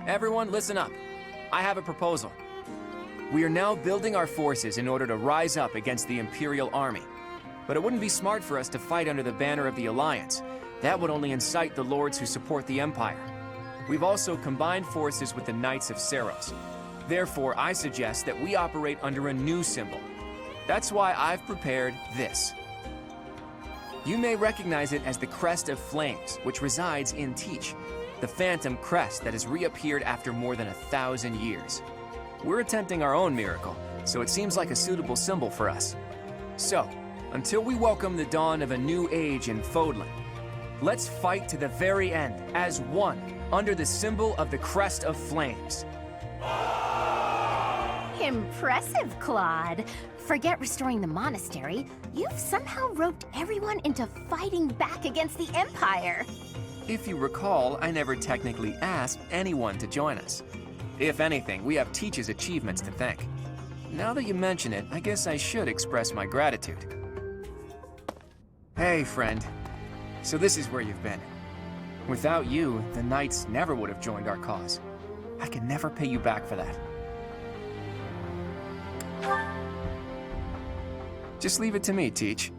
Everyone, listen up. I have a proposal. We are now building our forces in order to rise up against the Imperial Army. But it wouldn't be smart for us to fight under the banner of the Alliance. That would only incite the lords who support the Empire. We've also combined forces with the Knights of Seiros. Therefore, I suggest that we operate under a new symbol. That's why I've prepared this. You may recognize it as the Crest of Flames, which resides in Teach, the phantom crest that has reappeared after more than 1,000 years. We're attempting our own miracle, so it seems like a suitable symbol for us. So, until we welcome the dawn of a new age in Fodlan, let's fight to the very end as one under the symbol of the Crest of Flames. Impressive, Claude. Forget restoring the monastery. You've somehow roped everyone into fighting back against the Empire. If you recall, I never technically asked anyone to join us. If anything, we have Teach's achievements to thank. Now that you mention it, I guess I should express my gratitude. Hey, friend. So this is where you've been. Without you, the Knights never would have joined our cause. I can never pay you back for that. Just leave it to me, Teach.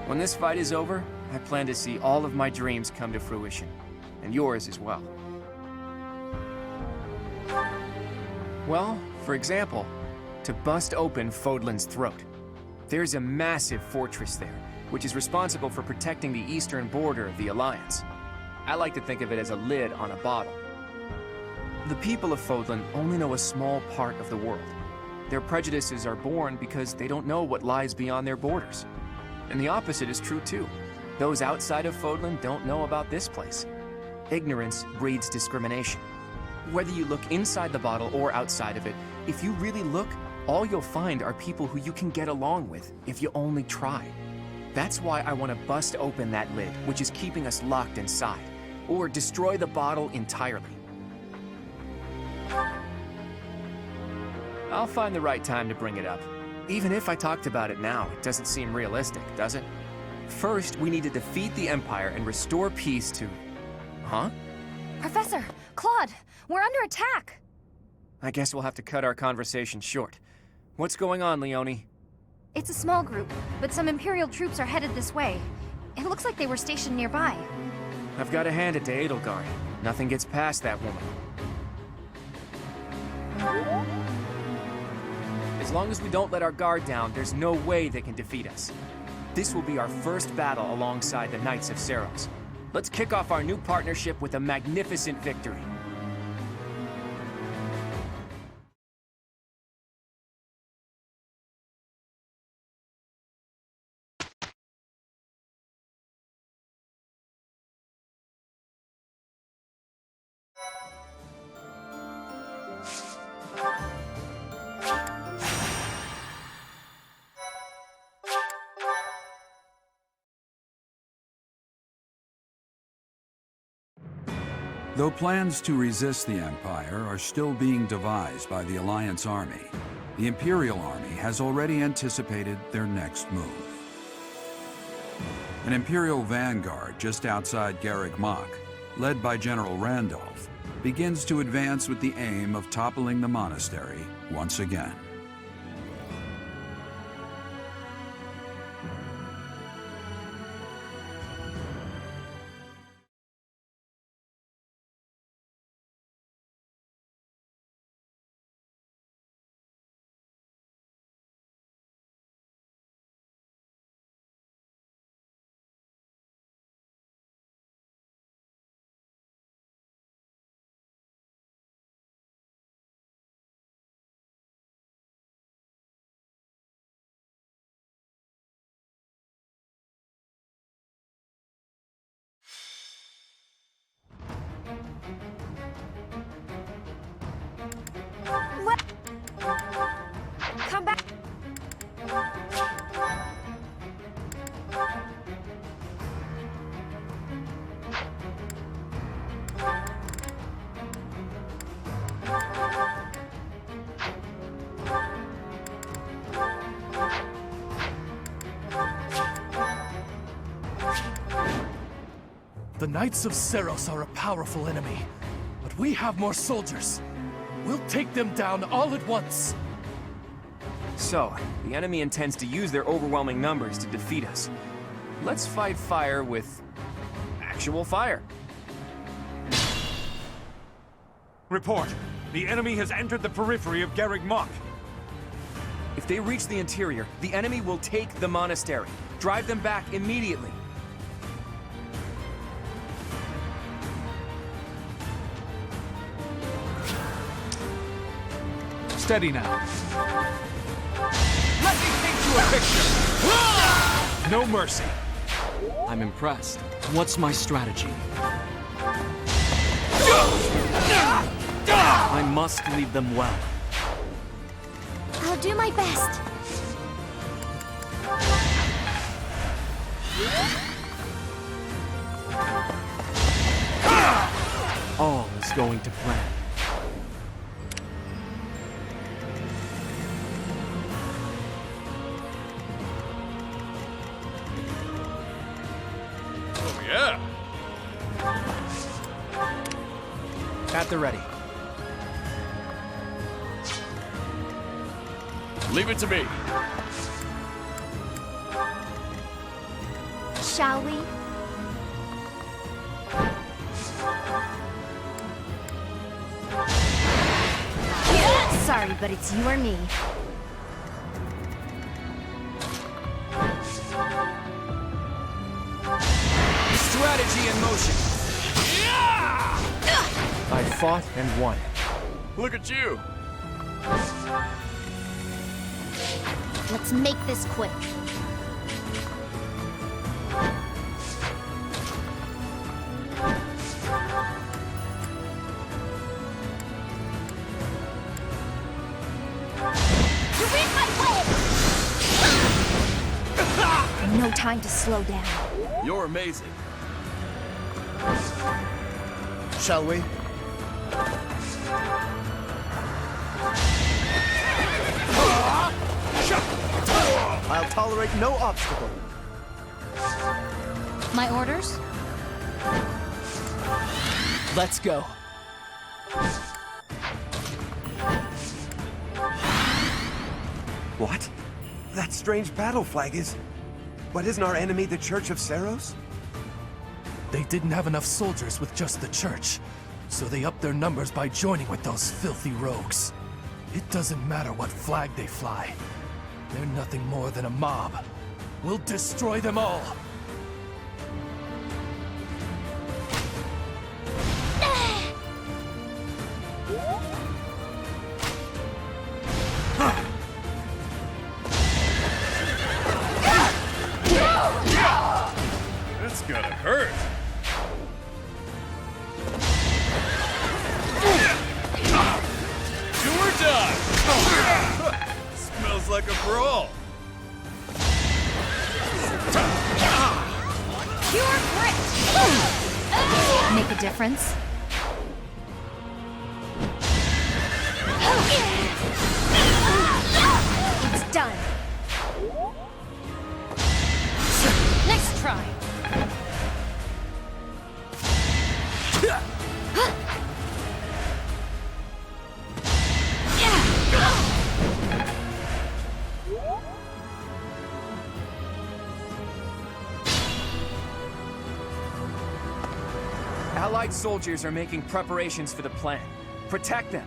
When this fight is over, I plan to see all of my dreams come to fruition, and yours as well. Well, for example, to bust open Fodlan's throat. There's a massive fortress there, which is responsible for protecting the eastern border of the Alliance. I like to think of it as a lid on a bottle. The people of Fodlan only know a small part of the world. Their prejudices are born because they don't know what lies beyond their borders. And the opposite is true too. Those outside of Fodlan don't know about this place. Ignorance breeds discrimination. Whether you look inside the bottle or outside of it, if you really look, all you'll find are people who you can get along with if you only try. That's why I want to bust open that lid, which is keeping us locked inside, or destroy the bottle entirely. I'll find the right time to bring it up. Even if I talked about it now, it doesn't seem realistic, does it? First, we need to defeat the Empire and restore peace to... Huh? Professor, Claude, we're under attack. I guess we'll have to cut our conversation short. What's going on, Leonie? It's a small group, but some Imperial troops are headed this way. It looks like they were stationed nearby. I've got to hand it to Edelgard. Nothing gets past that woman. As long as we don't let our guard down, there's no way they can defeat us. This will be our first battle alongside the Knights of Seiros. Let's kick off our new partnership with a magnificent victory. Though plans to resist the Empire are still being devised by the Alliance Army, the Imperial Army has already anticipated their next move. An Imperial vanguard just outside Garreg Mach, led by General Randolph, begins to advance with the aim of toppling the monastery once again. Come back! The Knights of Seiros are a powerful enemy. But we have more soldiers. We'll take them down all at once. So, the enemy intends to use their overwhelming numbers to defeat us. Let's fight fire with actual fire. Report. The enemy has entered the periphery of Garreg Mach. If they reach the interior, the enemy will take the monastery. Drive them back immediately. Steady now. Let me paint you a picture! No mercy. I'm impressed. What's my strategy? I must lead them well. I'll do my best. All is going to plan. Oh, yeah. At the ready. Leave it to me. Shall we? Sorry, but it's you or me. Strategy in motion. I fought and won. Look at you. Let's make this quick. You're in my way! No time to slow down. You're amazing. Shall we? I'll tolerate no obstacle. My orders? Let's go. What? That strange battle flag is... But isn't our enemy the Church of Saros? They didn't have enough soldiers with just the church, so they upped their numbers by joining with those filthy rogues. It doesn't matter what flag they fly. They're nothing more than a mob. We'll destroy them all. That's gonna hurt. Do or die. Smells like a brawl. Pure grit! Make a difference? It's done. Next try! Allied soldiers are making preparations for the plan. Protect them.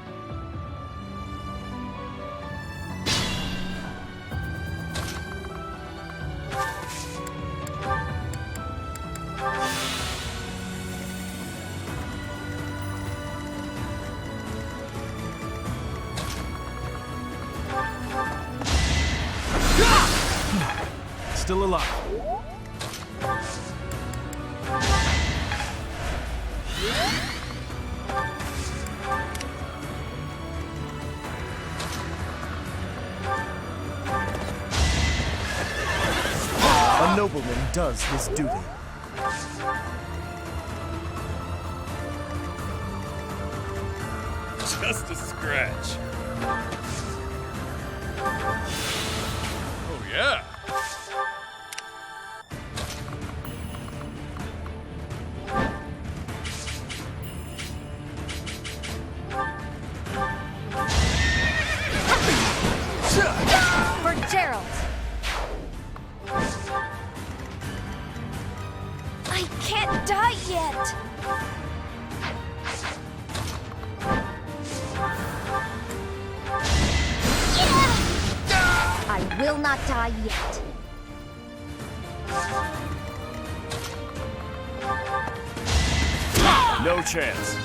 Still alive. A nobleman does his duty. Just a scratch. Oh, yeah. can't die yet! I will not die yet. No chance.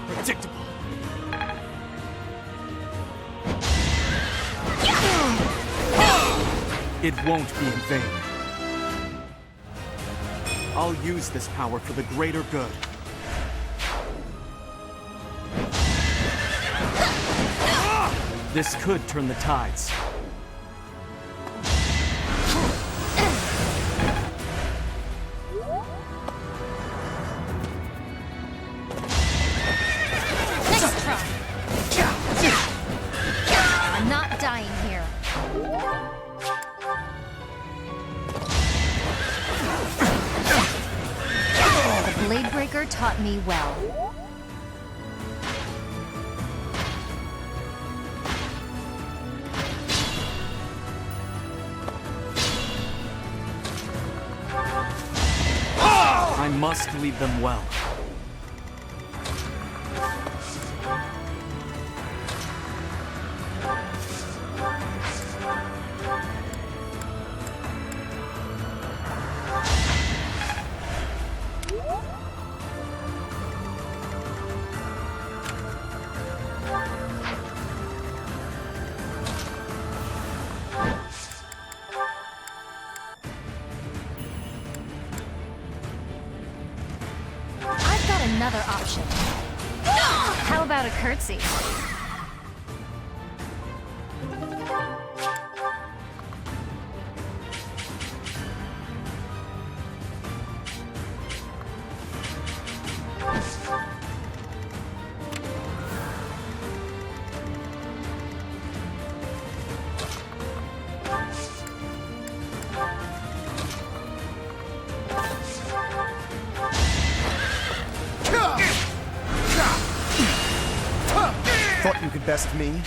Predictable. It won't be in vain. I'll use this power for the greater good. This could turn the tides. Nice try! I'm not dying here. The Blade Breaker taught me well. I must lead them well. I've got another option. How about a curtsy? Thought you could best me?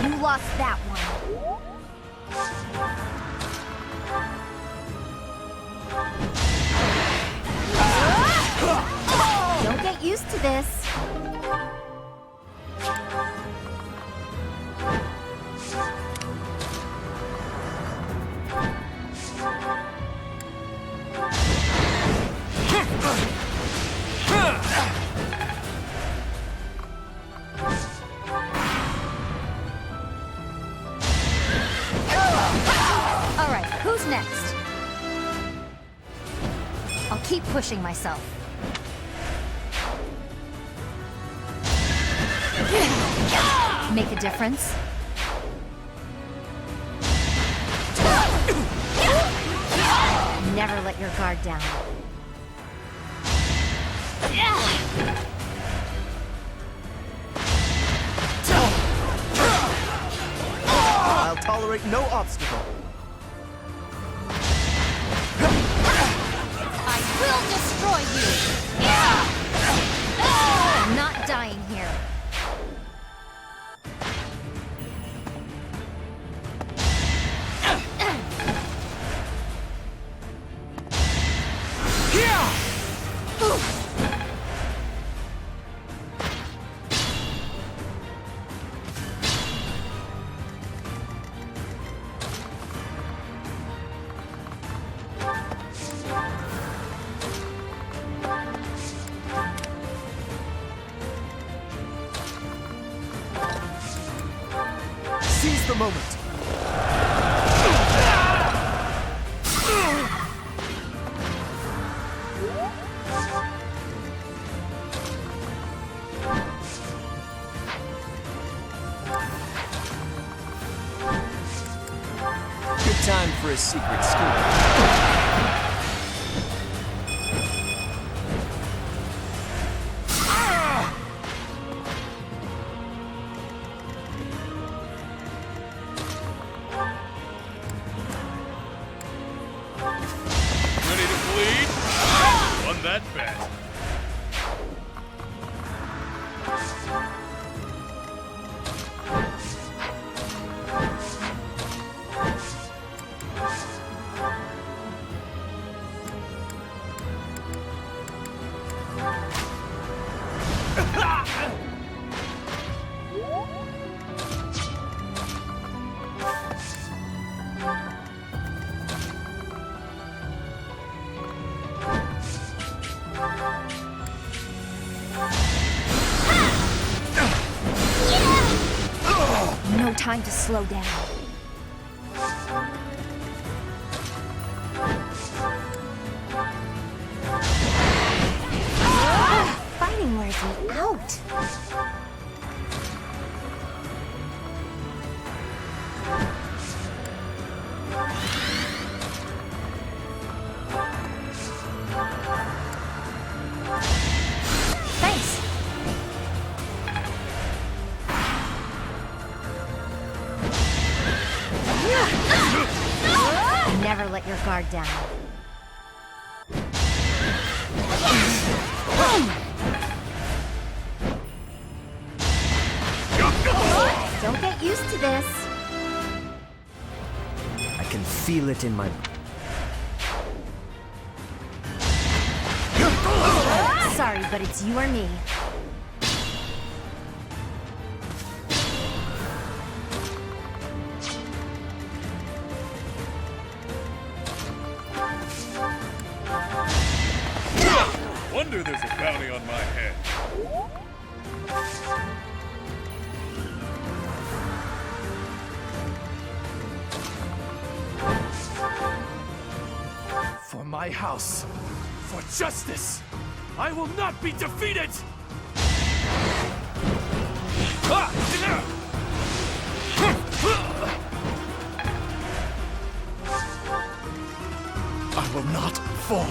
You lost that one. Don't get used to this. All right, who's next? I'll keep pushing myself. Make a difference? Never let your guard down. I'll tolerate no obstacle. I will destroy you! I'm not dying here. the moment. Good time for a secret scoop. Ready to bleed? Won that bet. No time to slow down. Fighting wears me out. Thanks. Never let your guard down. Don't get used to this. I can feel it in my... Sorry, but it's you or me. Wonder there's a bounty on my head. For my house, for justice, I will not be defeated! I will not fall.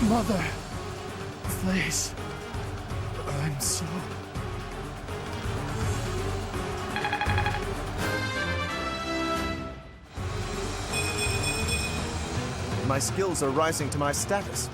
Mother, please. I'm so... My skills are rising to my status.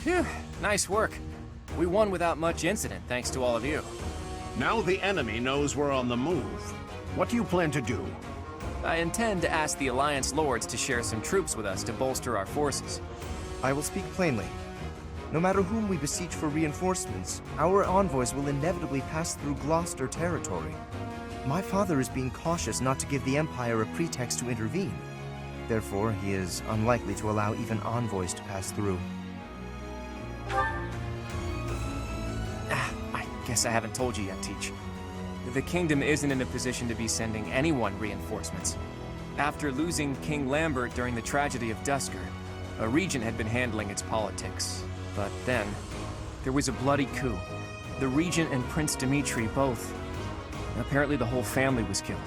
Phew, nice work. We won without much incident, thanks to all of you. Now the enemy knows we're on the move. What do you plan to do? I intend to ask the Alliance Lords to share some troops with us to bolster our forces. I will speak plainly. No matter whom we beseech for reinforcements, our envoys will inevitably pass through Gloucester territory. My father is being cautious not to give the Empire a pretext to intervene. Therefore, he is unlikely to allow even envoys to pass through. I guess I haven't told you yet, Teach. The kingdom isn't in a position to be sending anyone reinforcements. After losing King Lambert during the tragedy of Dusker, a regent had been handling its politics. But then, there was a bloody coup. The regent and Prince Dimitri both. Apparently the whole family was killed.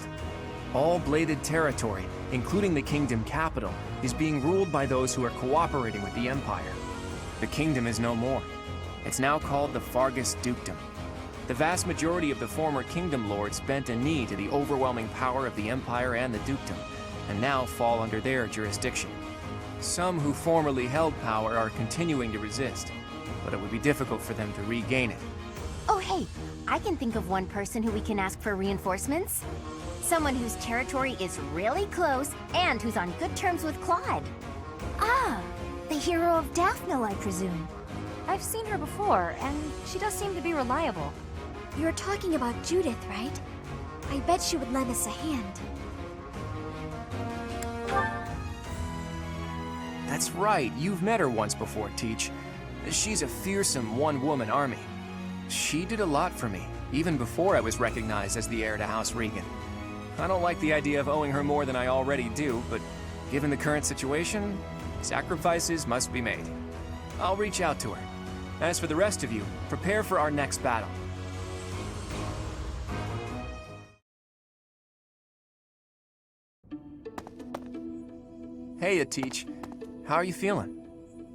All bladed territory, including the kingdom capital, is being ruled by those who are cooperating with the Empire. The kingdom is no more. It's now called the Fargus Dukedom. The vast majority of the former kingdom lords bent a knee to the overwhelming power of the Empire and the dukedom, and now fall under their jurisdiction. Some who formerly held power are continuing to resist, but it would be difficult for them to regain it. Oh hey, I can think of one person who we can ask for reinforcements. Someone whose territory is really close and who's on good terms with Claude. Ah, the hero of Daphne, I presume. I've seen her before, and she does seem to be reliable. You're talking about Judith, right? I bet she would lend us a hand. That's right, you've met her once before, Teach. She's a fearsome one-woman army. She did a lot for me, even before I was recognized as the heir to House Regan. I don't like the idea of owing her more than I already do, but given the current situation, sacrifices must be made. I'll reach out to her. As for the rest of you, prepare for our next battle. Hey, Teach. How are you feeling?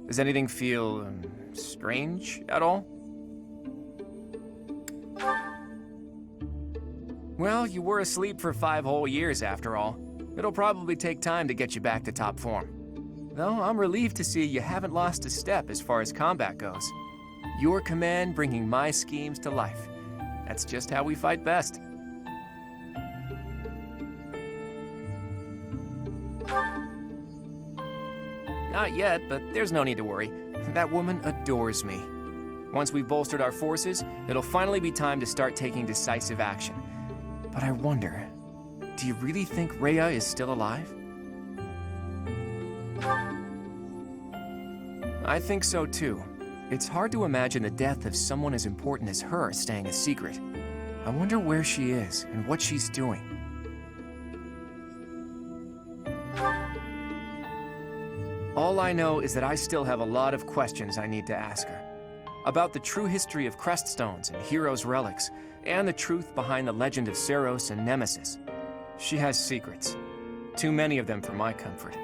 Does anything feel strange at all? Well, you were asleep for 5 whole years after all. It'll probably take time to get you back to top form. Though I'm relieved to see you haven't lost a step as far as combat goes. Your command bringing my schemes to life. That's just how we fight best. Not yet, but there's no need to worry. That woman adores me. Once we've bolstered our forces, it'll finally be time to start taking decisive action. But I wonder, do you really think Rhea is still alive? I think so too. It's hard to imagine the death of someone as important as her staying a secret. I wonder where she is and what she's doing. All I know is that I still have a lot of questions I need to ask her. About the true history of Creststones and Heroes' Relics, and the truth behind the legend of Seros and Nemesis. She has secrets. Too many of them for my comfort.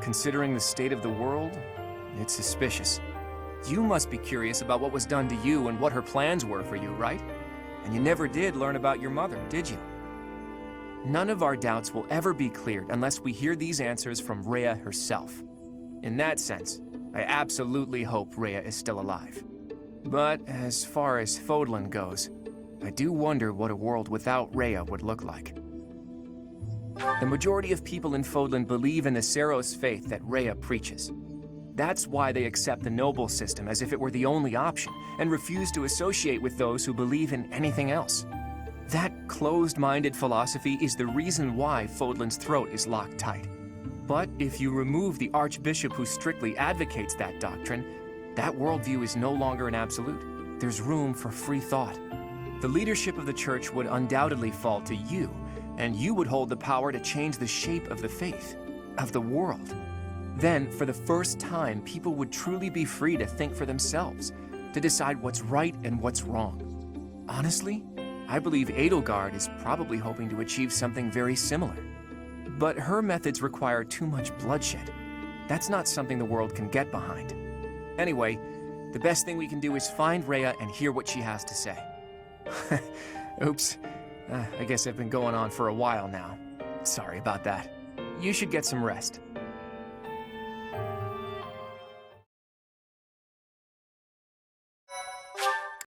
Considering the state of the world, it's suspicious. You must be curious about what was done to you and what her plans were for you, right? And you never did learn about your mother, did you? None of our doubts will ever be cleared unless we hear these answers from Rhea herself. In that sense, I absolutely hope Rhea is still alive. But as far as Fodlan goes, I do wonder what a world without Rhea would look like. The majority of people in Fodlan believe in the Seros faith that Rhea preaches. That's why they accept the noble system as if it were the only option, and refuse to associate with those who believe in anything else. That closed-minded philosophy is the reason why Fodlan's throat is locked tight. But if you remove the Archbishop who strictly advocates that doctrine, that worldview is no longer an absolute. There's room for free thought. The leadership of the Church would undoubtedly fall to you, and you would hold the power to change the shape of the faith, of the world. Then, for the first time, people would truly be free to think for themselves, to decide what's right and what's wrong. Honestly, I believe Edelgard is probably hoping to achieve something very similar. But her methods require too much bloodshed. That's not something the world can get behind. Anyway, the best thing we can do is find Rhea and hear what she has to say. Oops. I guess I've been going on for a while now. Sorry about that. You should get some rest.